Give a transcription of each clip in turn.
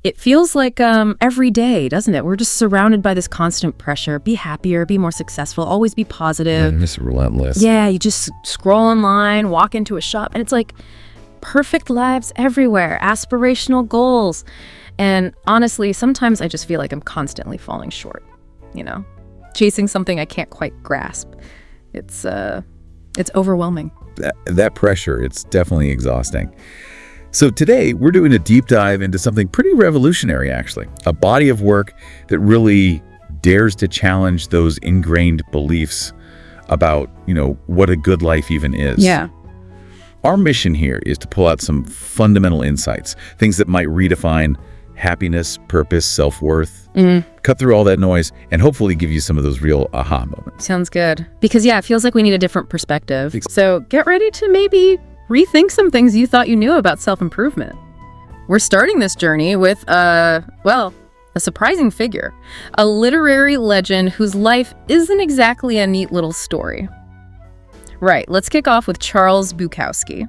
It feels like every day, doesn't it? We're just surrounded by this constant pressure. Be happier, be more successful, always be positive. And it's relentless. Yeah, you just scroll online, walk into a shop, and it's like perfect lives everywhere, aspirational goals. And honestly, sometimes I just feel like I'm constantly falling short, chasing something I can't quite grasp. It's overwhelming. That pressure, it's definitely exhausting. So today, we're doing a deep dive into something pretty revolutionary, actually. A body of work that really dares to challenge those ingrained beliefs about, what a good life even is. Yeah. Our mission here is to pull out some fundamental insights, things that might redefine happiness, purpose, self-worth, cut through all that noise, and hopefully give you some of those real aha moments. Sounds good. Because, it feels like we need a different perspective. So get ready to maybe rethink some things you thought you knew about self-improvement. We're starting this journey with, a surprising figure. A literary legend whose life isn't exactly a neat little story. Right, let's kick off with Charles Bukowski.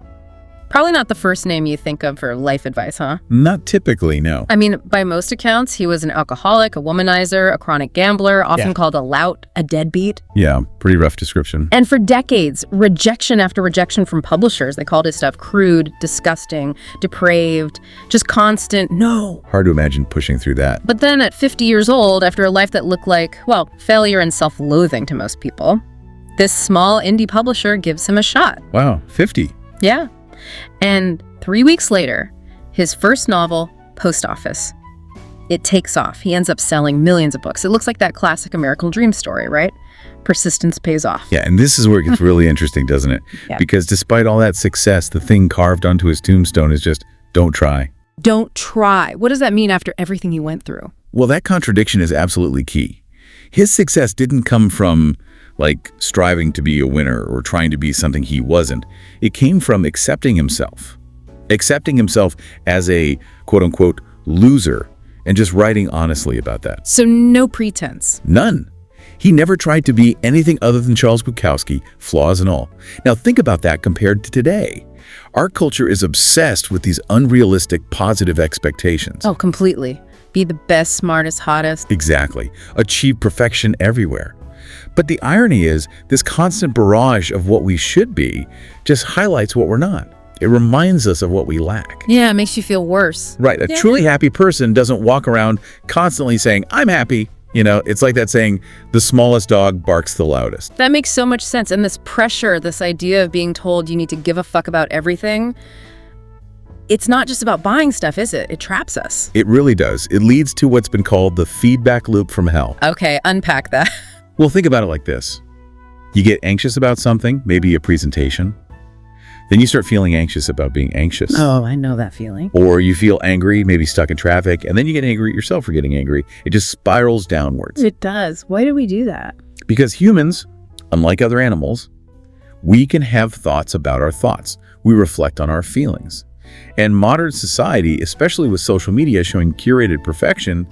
Probably not the first name you think of for life advice, huh? Not typically, no. I mean, by most accounts, he was an alcoholic, a womanizer, a chronic gambler, often called a lout, a deadbeat. Yeah, pretty rough description. And for decades, rejection after rejection from publishers. They called his stuff crude, disgusting, depraved, just constant no. Hard to imagine pushing through that. But then at 50 years old, after a life that looked like, failure and self-loathing to most people, this small indie publisher gives him a shot. Wow, 50. Yeah. And 3 weeks later, his first novel, Post Office. It takes off. He ends up selling millions of books. It looks like that classic American dream story, right? Persistence pays off. Yeah, and this is where it gets really interesting, doesn't it? Yeah. Because despite all that success, the thing carved onto his tombstone is just, don't try. Don't try. What does that mean after everything he went through? Well, that contradiction is absolutely key. His success didn't come from striving to be a winner or trying to be something he wasn't. It came from accepting himself as a quote-unquote loser and just writing honestly about that. So no pretense. None. He never tried to be anything other than Charles Bukowski, flaws and all. Now think about that compared to today. Our culture is obsessed with these unrealistic positive expectations. Oh, completely. Be the best, smartest, hottest. Exactly. Achieve perfection everywhere. But the irony is, this constant barrage of what we should be just highlights what we're not. It reminds us of what we lack. Yeah, it makes you feel worse. Right. A truly happy person doesn't walk around constantly saying, I'm happy. It's like that saying, the smallest dog barks the loudest. That makes so much sense. And this pressure, this idea of being told you need to give a fuck about everything, it's not just about buying stuff, is it? It traps us. It really does. It leads to what's been called the feedback loop from hell. Okay, unpack that. Well, think about it like this. You get anxious about something, maybe a presentation. Then you start feeling anxious about being anxious. Oh, I know that feeling. Or you feel angry, maybe stuck in traffic, and then you get angry at yourself for getting angry. It just spirals downwards. It does. Why do we do that? Because humans, unlike other animals, we can have thoughts about our thoughts. We reflect on our feelings. And modern society, especially with social media showing curated perfection,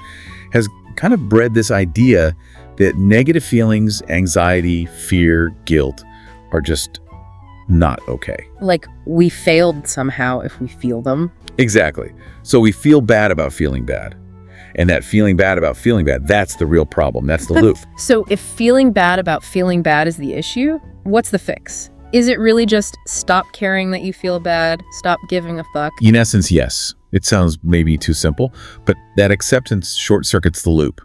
has kind of bred this idea that negative feelings, anxiety, fear, guilt are just not okay. Like we failed somehow if we feel them. Exactly. So we feel bad about feeling bad. And that feeling bad about feeling bad, that's the real problem. That's the loop. So if feeling bad about feeling bad is the issue, what's the fix? Is it really just stop caring that you feel bad, stop giving a fuck? In essence, yes. It sounds maybe too simple, but that acceptance short-circuits the loop.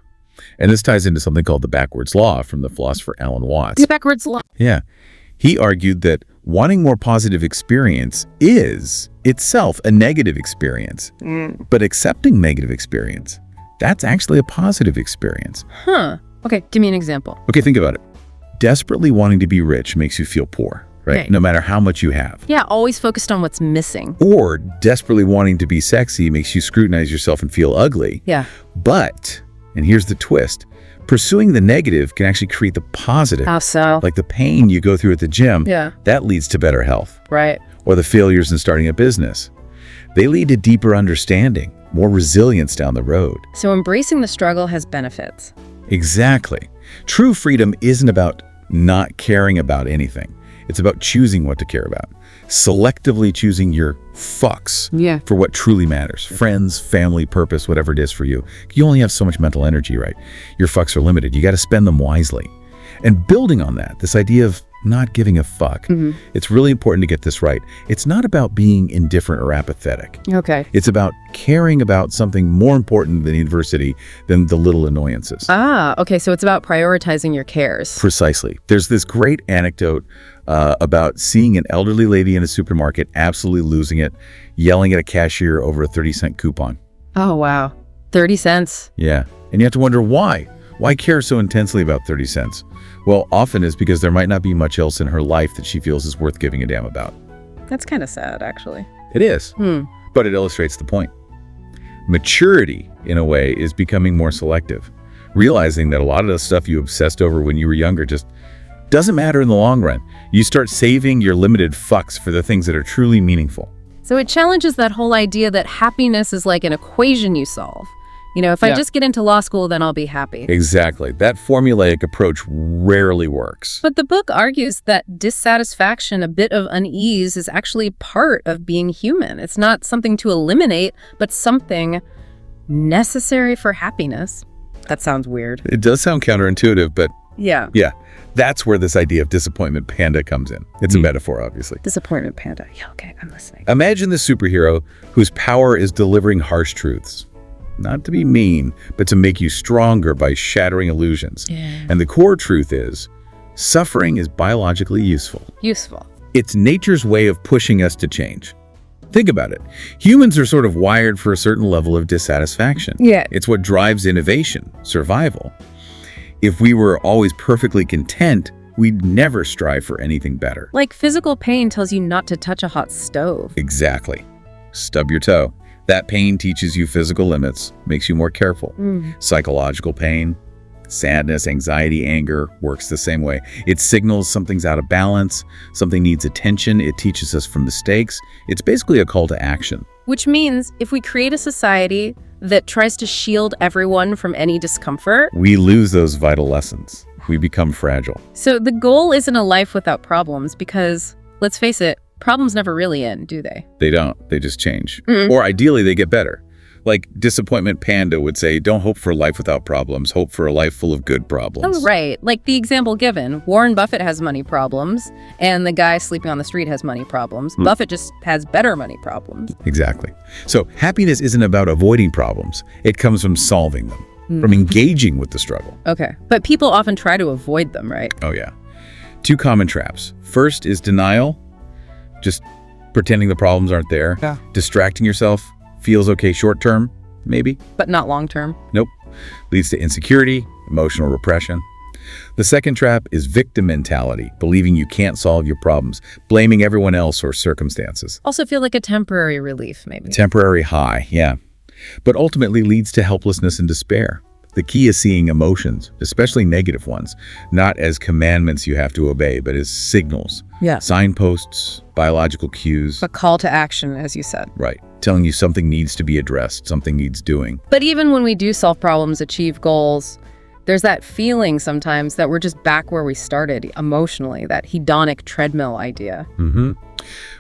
And this ties into something called the backwards law from the philosopher Alan Watts. The backwards law. Yeah. He argued that wanting more positive experience is itself a negative experience. But accepting negative experience, that's actually a positive experience. Huh. Okay, give me an example. Okay, think about it. Desperately wanting to be rich makes you feel poor, right? Okay. No matter how much you have. Yeah, always focused on what's missing. Or desperately wanting to be sexy makes you scrutinize yourself and feel ugly. Yeah. But, and here's the twist, pursuing the negative can actually create the positive. How so? Like the pain you go through at the gym, Yeah. that leads to better health. Right. Or the failures in starting a business. They lead to deeper understanding, more resilience down the road. So embracing the struggle has benefits. Exactly. True freedom isn't about not caring about anything. It's about choosing what to care about. selectively choosing your fucks for what truly matters. Friends, family, purpose, whatever it is for you. You only have so much mental energy, right? Your fucks are limited. You got to spend them wisely. And building on that, this idea of not giving a fuck, it's really important to get this right. It's not about being indifferent or apathetic. Okay. It's about caring about something more important than adversity, than the little annoyances. Ah, okay. So it's about prioritizing your cares. Precisely. There's this great anecdote about seeing an elderly lady in a supermarket absolutely losing it, yelling at a cashier over a 30-cent coupon. Oh, wow. 30 cents. Yeah. And you have to wonder why. Why care so intensely about 30 cents? Well, often it's because there might not be much else in her life that she feels is worth giving a damn about. That's kind of sad, actually. It is. But it illustrates the point. Maturity, in a way, is becoming more selective. Realizing that a lot of the stuff you obsessed over when you were younger just doesn't matter in the long run. You start saving your limited fucks for the things that are truly meaningful. So it challenges that whole idea that happiness is like an equation you solve. You know, if I just get into law school, then I'll be happy. Exactly. That formulaic approach rarely works. But the book argues that dissatisfaction, a bit of unease, is actually part of being human. It's not something to eliminate, but something necessary for happiness. That sounds weird. It does sound counterintuitive, but yeah, that's where this idea of disappointment panda comes in. It's a metaphor, obviously. Disappointment panda. Yeah, okay, I'm listening. Imagine the superhero whose power is delivering harsh truths. Not to be mean, but to make you stronger by shattering illusions. And the core truth is, suffering is biologically useful. It's nature's way of pushing us to change. Think about it. Humans are sort of wired for a certain level of dissatisfaction. It's what drives innovation, survival. If we were always perfectly content, we'd never strive for anything better. Like physical pain tells you not to touch a hot stove. Exactly. Stub your toe. That pain teaches you physical limits, makes you more careful. Psychological pain, sadness, anxiety, anger works the same way. It signals something's out of balance, something needs attention. It teaches us from mistakes. It's basically a call to action. Which means if we create a society that tries to shield everyone from any discomfort, we lose those vital lessons. We become fragile. So the goal isn't a life without problems because, let's face it, problems never really end, do they? They don't. They just change. Or ideally, they get better. Like Disappointment Panda would say, don't hope for a life without problems. Hope for a life full of good problems. Oh, right. Like the example given. Warren Buffett has money problems, and the guy sleeping on the street has money problems. Buffett just has better money problems. Exactly. So happiness isn't about avoiding problems. It comes from solving them, from engaging with the struggle. Okay. But people often try to avoid them, right? Oh, yeah. Two common traps. First is denial. Just pretending the problems aren't there. Distracting yourself feels okay short term, maybe. But not long term. Nope. Leads to insecurity, emotional repression. The second trap is victim mentality, believing you can't solve your problems, blaming everyone else or circumstances. Also feel like a temporary relief, maybe. Temporary high, yeah. But ultimately leads to helplessness and despair. The key is seeing emotions, especially negative ones, not as commandments you have to obey, but as signals. Signposts, biological cues. A call to action, as you said. Right. Telling you something needs to be addressed, something needs doing. But even when we do solve problems, achieve goals, there's that feeling sometimes that we're just back where we started emotionally, that hedonic treadmill idea.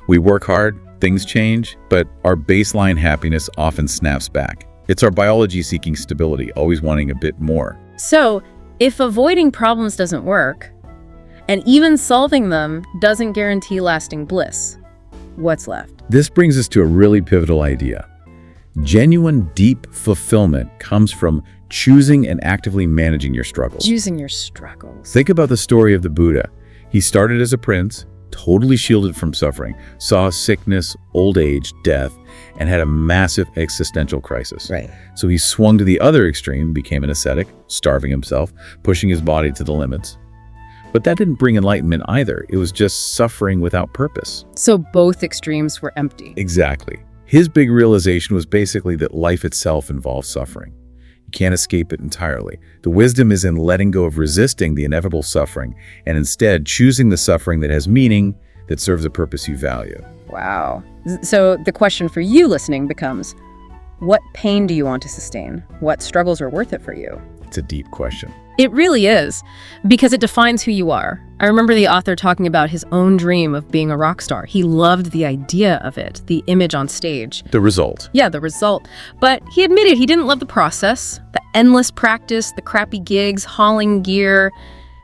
We work hard, things change, but our baseline happiness often snaps back. It's our biology seeking stability, always wanting a bit more. So, if avoiding problems doesn't work, and even solving them doesn't guarantee lasting bliss, what's left? This brings us to a really pivotal idea. Genuine, deep fulfillment comes from choosing and actively managing your struggles. Using your struggles. Think about the story of the Buddha. He started as a prince, totally shielded from suffering, saw sickness, old age, death, and had a massive existential crisis. So he swung to the other extreme, became an ascetic, starving himself, pushing his body to the limits. But that didn't bring enlightenment either. It was just suffering without purpose. So both extremes were empty. Exactly. His big realization was basically that life itself involves suffering. You can't escape it entirely. The wisdom is in letting go of resisting the inevitable suffering and instead choosing the suffering that has meaning, that serves a purpose you value. Wow. So the question for you listening becomes, what pain do you want to sustain? What struggles are worth it for you? It's a deep question. It really is, because it defines who you are. I remember the author talking about his own dream of being a rock star. He loved the idea of it, the image on stage. The result. Yeah, the result. But he admitted he didn't love the process, the endless practice, the crappy gigs, hauling gear,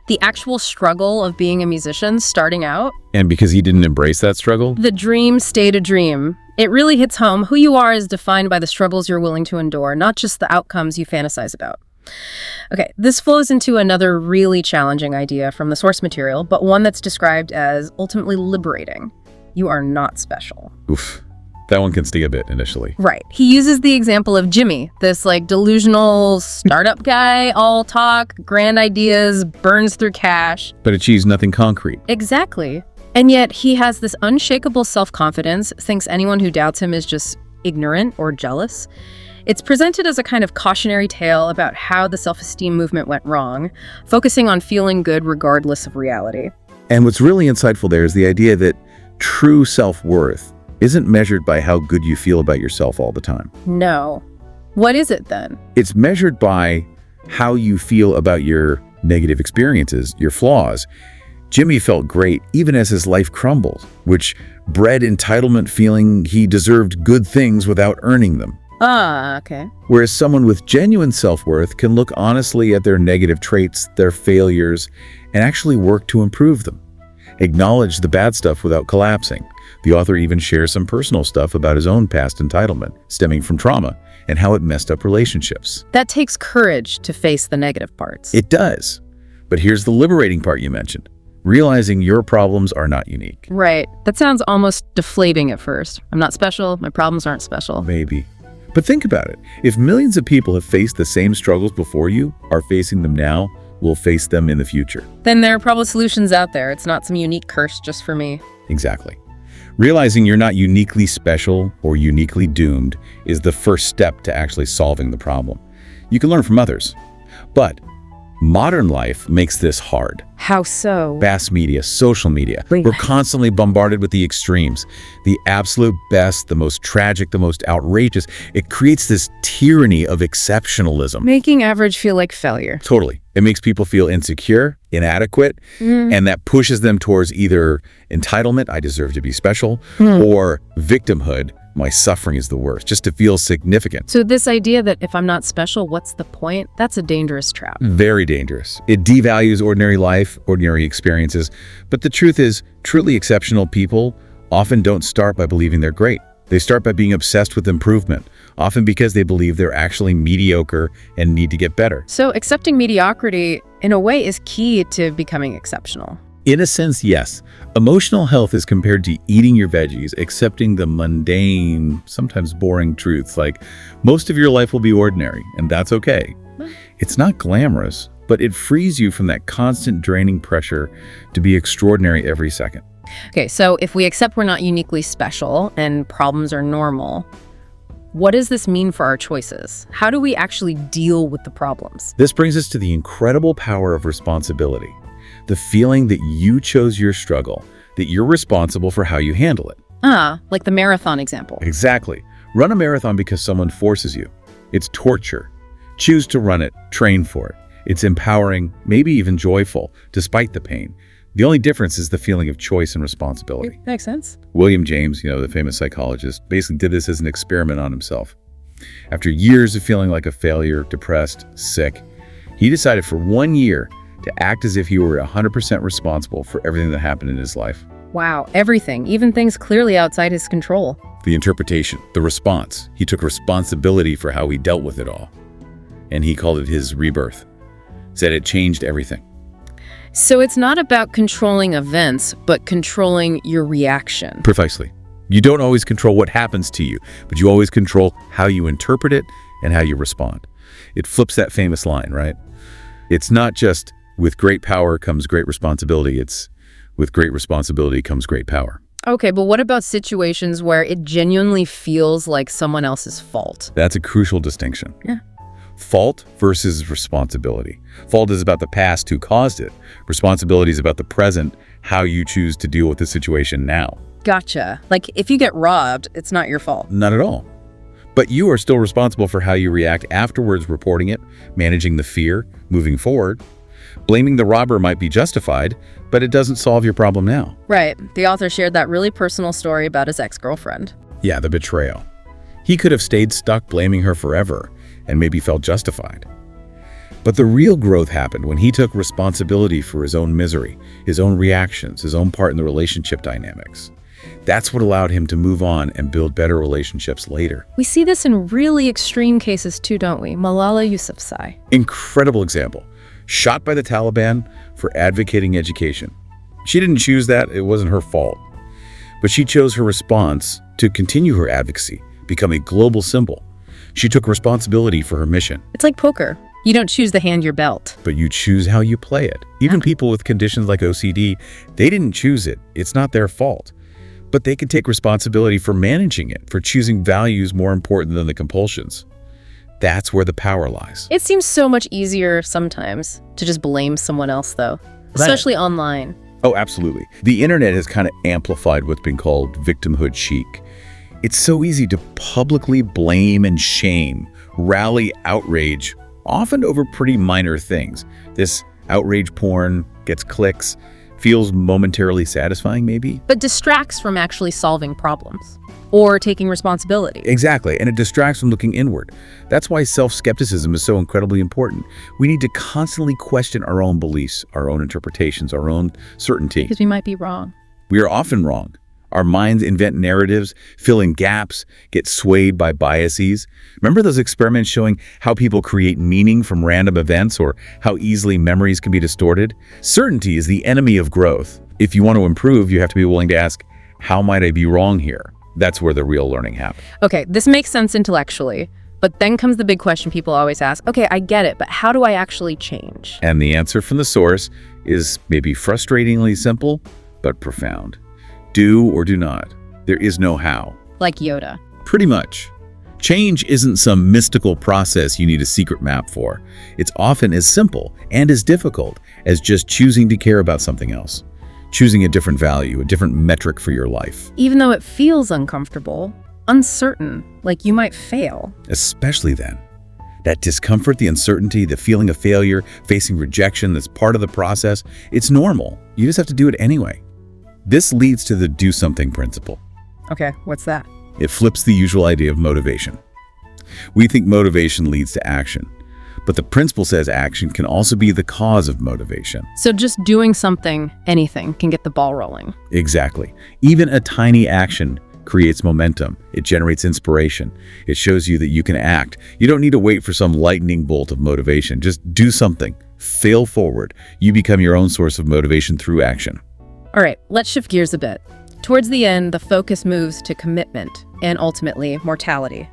the actual struggle of being a musician starting out. And because he didn't embrace that struggle? The dream stayed a dream. It really hits home. Who you are is defined by the struggles you're willing to endure, not just the outcomes you fantasize about. Okay, this flows into another really challenging idea from the source material, but one that's described as ultimately liberating. You are not special. Oof. That one can sting a bit initially. Right. He uses the example of Jimmy, this delusional startup guy, all talk, grand ideas, burns through cash. But achieves nothing concrete. Exactly. And yet he has this unshakable self-confidence, thinks anyone who doubts him is just ignorant or jealous. It's presented as a kind of cautionary tale about how the self-esteem movement went wrong, focusing on feeling good regardless of reality. And what's really insightful there is the idea that true self-worth isn't measured by how good you feel about yourself all the time. No. What is it then? It's measured by how you feel about your negative experiences, your flaws. Jimmy felt great even as his life crumbled, which bred entitlement, feeling he deserved good things without earning them. Ah, okay. Whereas someone with genuine self-worth can look honestly at their negative traits, their failures, and actually work to improve them. Acknowledge the bad stuff without collapsing. The author even shares some personal stuff about his own past entitlement, stemming from trauma, and how it messed up relationships. That takes courage to face the negative parts. It does. But here's the liberating part you mentioned. Realizing your problems are not unique. Right. That sounds almost deflating at first. I'm not special. My problems aren't special. Maybe. But think about it. If millions of people have faced the same struggles before you, are facing them now, will face them in the future. Then there are probably solutions out there. It's not some unique curse just for me. Exactly. Realizing you're not uniquely special or uniquely doomed is the first step to actually solving the problem. You can learn from others. But modern life makes this hard. How so? Mass media, social media. Wait. We're constantly bombarded with the extremes. The absolute best, the most tragic, the most outrageous. It creates this tyranny of exceptionalism. Making average feel like failure. Totally. It makes people feel insecure, inadequate, and that pushes them towards either entitlement, I deserve to be special, or victimhood, my suffering is the worst, just to feel significant. So this idea that if I'm not special, what's the point? That's a dangerous trap. Very dangerous. It devalues ordinary life, ordinary experiences. But the truth is, truly exceptional people often don't start by believing they're great. They start by being obsessed with improvement, often because they believe they're actually mediocre and need to get better. So accepting mediocrity, in a way, is key to becoming exceptional. In a sense, yes. Emotional health is compared to eating your veggies, accepting the mundane, sometimes boring truths like most of your life will be ordinary, and that's okay. It's not glamorous, but it frees you from that constant draining pressure to be extraordinary every second. Okay, so if we accept we're not uniquely special and problems are normal, what does this mean for our choices? How do we actually deal with the problems? This brings us to the incredible power of responsibility. The feeling that you chose your struggle, that you're responsible for how you handle it. Like the marathon example. Exactly. Run a marathon because someone forces you. It's torture. Choose to run it, train for it. It's empowering, maybe even joyful, despite the pain. The only difference is the feeling of choice and responsibility. Makes sense. William James, the famous psychologist, basically did this as an experiment on himself. After years of feeling like a failure, depressed, sick, he decided for 1 year to act as if he were 100% responsible for everything that happened in his life. Wow, everything, even things clearly outside his control. The interpretation, the response. He took responsibility for how he dealt with it all. And he called it his rebirth. Said it changed everything. So it's not about controlling events, but controlling your reaction. Precisely. You don't always control what happens to you, but you always control how you interpret it and how you respond. It flips that famous line, right? It's not just with great power comes great responsibility. It's with great responsibility comes great power. Okay, but what about situations where it genuinely feels like someone else's fault? That's a crucial distinction. Yeah. Fault versus responsibility. Fault is about the past, who caused it. Responsibility is about the present, how you choose to deal with the situation now. Gotcha. Like if you get robbed, it's not your fault. Not at all. But you are still responsible for how you react afterwards, reporting it, managing the fear, moving forward. Blaming the robber might be justified, but it doesn't solve your problem now. Right. The author shared that really personal story about his ex-girlfriend. Yeah, the betrayal. He could have stayed stuck blaming her forever and maybe felt justified. But the real growth happened when he took responsibility for his own misery, his own reactions, his own part in the relationship dynamics. That's what allowed him to move on and build better relationships later. We see this in really extreme cases too, don't we? Malala Yousafzai. Incredible example. Shot by the Taliban for advocating education. She didn't choose that, it wasn't her fault. But she chose her response to continue her advocacy, become a global symbol. She took responsibility for her mission. It's like poker. You don't choose the hand you're dealt. But you choose how you play it. Even people with conditions like OCD, they didn't choose it. It's not their fault. But they can take responsibility for managing it, for choosing values more important than the compulsions. That's where the power lies. It seems so much easier sometimes to just blame someone else, though, especially online. Oh, absolutely. The internet has kind of amplified what's been called victimhood chic. It's so easy to publicly blame and shame, rally outrage, often over pretty minor things. This outrage porn gets clicks, feels momentarily satisfying maybe. But distracts from actually solving problems or taking responsibility. Exactly, and it distracts from looking inward. That's why self-skepticism is so incredibly important. We need to constantly question our own beliefs, our own interpretations, our own certainty. Because we might be wrong. We are often wrong. Our minds invent narratives, fill in gaps, get swayed by biases. Remember those experiments showing how people create meaning from random events or how easily memories can be distorted? Certainty is the enemy of growth. If you want to improve, you have to be willing to ask, how might I be wrong here? That's where the real learning happens. Okay, this makes sense intellectually, but then comes the big question people always ask. Okay, I get it, but how do I actually change? And the answer from the source is maybe frustratingly simple, but profound. Do or do not. There is no how. Like Yoda. Pretty much. Change isn't some mystical process you need a secret map for. It's often as simple and as difficult as just choosing to care about something else. Choosing a different value, a different metric for your life. Even though it feels uncomfortable, uncertain, like you might fail. Especially then. That discomfort, the uncertainty, the feeling of failure, facing rejection, that's part of the process. It's normal. You just have to do it anyway. This leads to the do something principle. Okay, what's that? It flips the usual idea of motivation. We think motivation leads to action, but the principle says action can also be the cause of motivation. So just doing something, anything, can get the ball rolling. Exactly. Even a tiny action creates momentum. It generates inspiration. It shows you that you can act. You don't need to wait for some lightning bolt of motivation. Just do something. Fail forward. You become your own source of motivation through action. All right, let's shift gears a bit. Towards the end, the focus moves to commitment and ultimately mortality.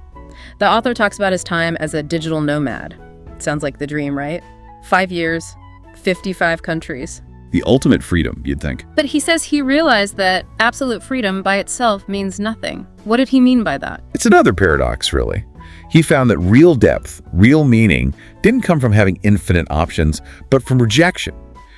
The author talks about his time as a digital nomad. Sounds like the dream, right? 5 years, 55 countries. The ultimate freedom, you'd think. But he says he realized that absolute freedom by itself means nothing. What did he mean by that? It's another paradox, really. He found that real depth, real meaning, didn't come from having infinite options, but from rejection.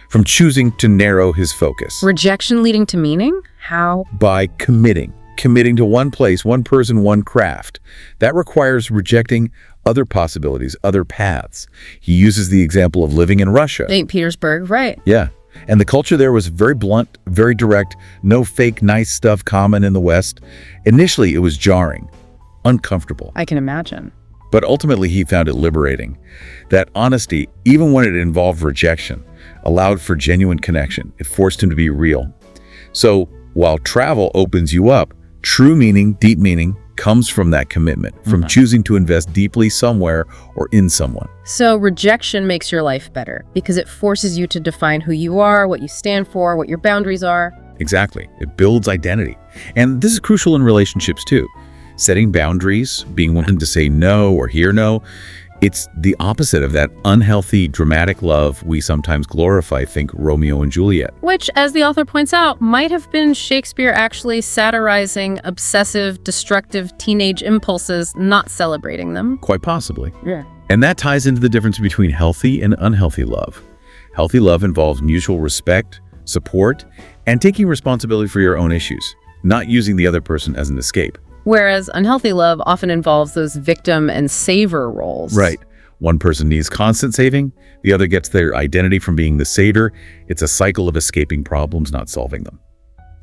From choosing to narrow his focus. Rejection leading to meaning? How? By committing to one place, one person, one craft. That requires rejecting other possibilities, other paths. He uses the example of living in Russia. St. Petersburg, right. Yeah. And the culture there was very blunt, very direct, no fake nice stuff common in the West. Initially, it was jarring, uncomfortable. I can imagine. But ultimately, he found it liberating. That honesty, even when it involved rejection, allowed for genuine connection. It forced him to be real. So while travel opens you up, true meaning, deep meaning, comes from that commitment, from choosing to invest deeply somewhere or in someone. So rejection makes your life better because it forces you to define who you are, what you stand for, what your boundaries are. Exactly. It builds identity. And this is crucial in relationships too. Setting boundaries, being willing to say no or hear no, it's the opposite of that unhealthy, dramatic love we sometimes glorify, think Romeo and Juliet. Which, as the author points out, might have been Shakespeare actually satirizing obsessive, destructive teenage impulses, not celebrating them. Quite possibly. Yeah. And that ties into the difference between healthy and unhealthy love. Healthy love involves mutual respect, support, and taking responsibility for your own issues, not using the other person as an escape. Whereas unhealthy love often involves those victim and saver roles. Right. One person needs constant saving, the other gets their identity from being the saver. It's a cycle of escaping problems, not solving them.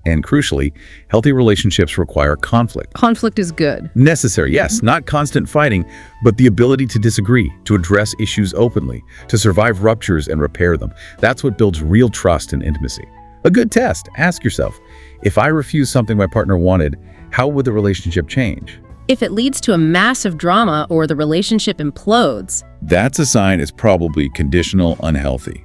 And crucially, healthy relationships require conflict. Conflict is good. Necessary, yes, not constant fighting, but the ability to disagree, to address issues openly, to survive ruptures and repair them. That's what builds real trust and intimacy. A good test. Ask yourself, if I refuse something my partner wanted, how would the relationship change? If it leads to a massive drama or the relationship implodes, that's a sign it's probably conditional unhealthy,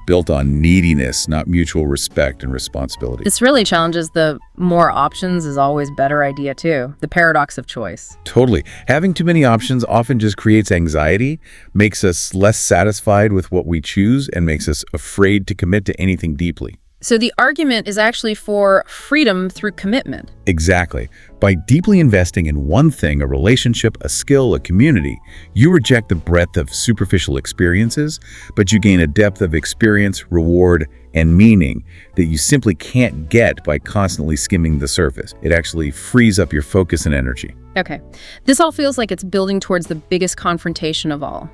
built on neediness, not mutual respect and responsibility. this really challenges the more options is always better idea too, the paradox of choice. Totally. Having too many options often just creates anxiety, makes us less satisfied with what we choose, and makes us afraid to commit to anything deeply. So the argument is actually for freedom through commitment. Exactly. By deeply investing in one thing, a relationship, a skill, a community, you reject the breadth of superficial experiences, but you gain a depth of experience, reward, and meaning that you simply can't get by constantly skimming the surface. It actually frees up your focus and energy. Okay, this all feels like it's building towards the biggest confrontation of all.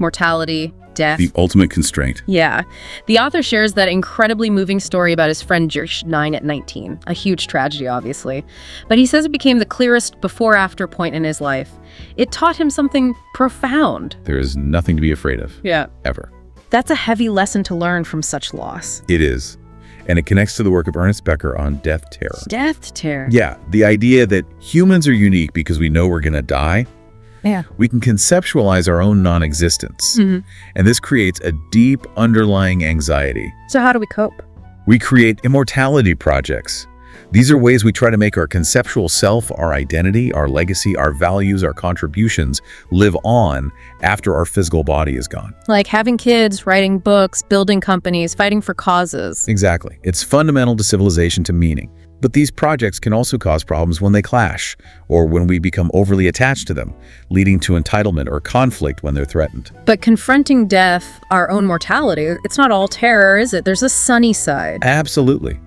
Mortality, death. The ultimate constraint. Yeah. The author shares that incredibly moving story about his friend Jersh 9 at 19. A huge tragedy, obviously. But he says it became the clearest before-after point in his life. It taught him something profound. There is nothing to be afraid of. Yeah. Ever. That's a heavy lesson to learn from such loss. It is. And it connects to the work of Ernest Becker on death terror. Death terror. Yeah, the idea that humans are unique because we know we're going to die. Yeah. We can conceptualize our own non-existence. And this creates a deep underlying anxiety. So how do we cope? We create immortality projects. These are ways we try to make our conceptual self, our identity, our legacy, our values, our contributions live on after our physical body is gone. Like having kids, writing books, building companies, fighting for causes. Exactly. It's fundamental to civilization, to meaning. But these projects can also cause problems when they clash, or when we become overly attached to them, leading to entitlement or conflict when they're threatened. But confronting death, our own mortality, it's not all terror, is it? There's a sunny side. Absolutely.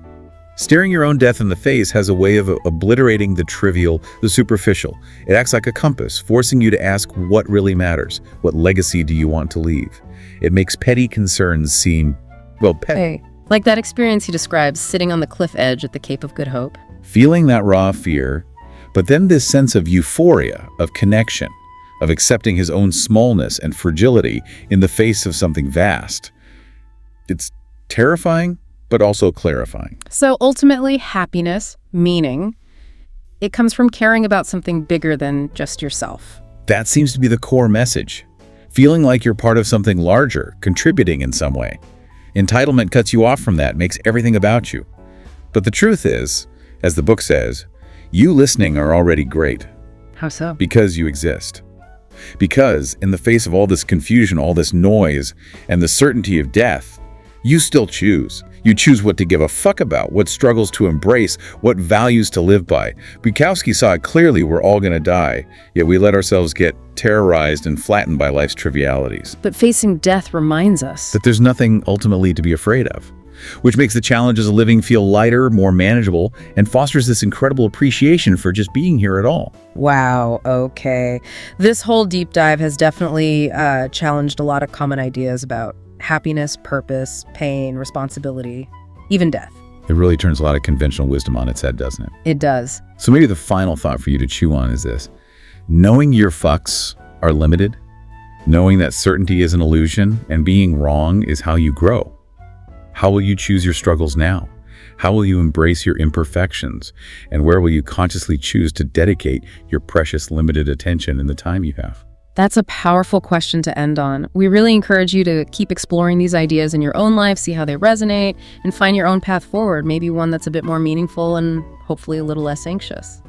Staring your own death in the face has a way of obliterating the trivial, the superficial. It acts like a compass, forcing you to ask what really matters. What legacy do you want to leave? It makes petty concerns seem, well, petty. Hey. Like that experience he describes sitting on the cliff edge at the Cape of Good Hope. Feeling that raw fear, but then this sense of euphoria, of connection, of accepting his own smallness and fragility in the face of something vast. It's terrifying, but also clarifying. So ultimately, happiness, meaning, it comes from caring about something bigger than just yourself. That seems to be the core message. Feeling like you're part of something larger, contributing in some way. Entitlement cuts you off from that, makes everything about you. But the truth is, as the book says, you listening are already great. How so? Because you exist. Because in the face of all this confusion, all this noise, and the certainty of death, you still choose. You choose what to give a fuck about, what struggles to embrace, what values to live by. Bukowski saw it clearly, we're all going to die, yet we let ourselves get terrorized and flattened by life's trivialities. But facing death reminds us that there's nothing ultimately to be afraid of, which makes the challenges of living feel lighter, more manageable, and fosters this incredible appreciation for just being here at all. Wow, okay. This whole deep dive has definitely challenged a lot of common ideas about happiness, purpose, pain, responsibility, even death. It really turns a lot of conventional wisdom on its head, doesn't it? It does. So maybe the final thought for you to chew on is this. Knowing your fucks are limited, knowing that certainty is an illusion, and being wrong is how you grow. How will you choose your struggles now? How will you embrace your imperfections? And where will you consciously choose to dedicate your precious limited attention in the time you have? That's a powerful question to end on. We really encourage you to keep exploring these ideas in your own life, see how they resonate, and find your own path forward, maybe one that's a bit more meaningful and hopefully a little less anxious.